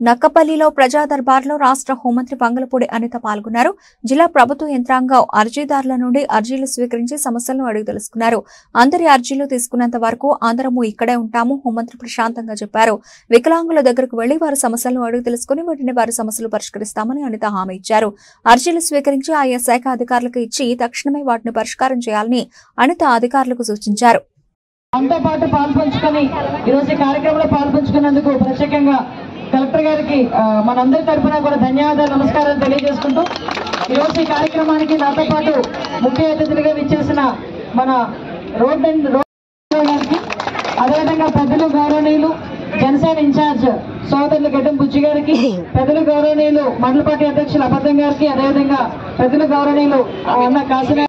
నక్కపల్లిలో ప్రజా దర్బార్లో రాష్ట్ర హోంమంత్రి వంగలపూడి అనిత పాల్గొన్నారు. జిల్లా ప్రభుత్వ యంత్రాంగం అర్జీదారుల నుండి అర్జీలు స్వీకరించి సమస్యలను అడిగి తెలుసుకున్నారు. అందరి అర్జీలు తీసుకున్నంత వరకు అందరము ఇక్కడే ఉంటాము, హోంమంత్రి ప్రశాంతంగా చెప్పారు. వికలాంగుల దగ్గరకు వెళ్లి వారి సమస్యలను అడిగి తెలుసుకుని వాటిని వారి సమస్యలు పరిష్కరిస్తామని అనిత హామీ ఇచ్చారు. అర్జీలు స్వీకరించి ఆయా శాఖ అధికారులకు ఇచ్చి తక్షణమే వాటిని పరిష్కారం చేయాలని అనిత అధికారులకు సూచించారు. మనతో పాటు పాల్పంచుకొని ఈరోజు ఈ కార్యక్రమంలో పాల్పంచుకున్నందుకు ప్రత్యేకంగా కలెక్టర్ గారికి మనందరి తరఫున కూడా ధన్యవాదాలు, నమస్కారాలు తెలియజేసుకుంటూ ఈరోజు ఈ కార్యక్రమానికి నాతో పాటు ముఖ్య అతిథులుగా విచ్చేసిన మన రోడ్ గారికి, అదేవిధంగా పెద్దలు గౌరవనీయులు జనసేన ఇన్ఛార్జ్ సోదరులు గడ్డం బుజ్జి గారికి, పెద్దలు గౌరవనీయులు మండల పార్టీ అధ్యక్షులు అబద్ధం గారికి, అదేవిధంగా పెద్దలు గౌరవనీయులు అన్న కాశీ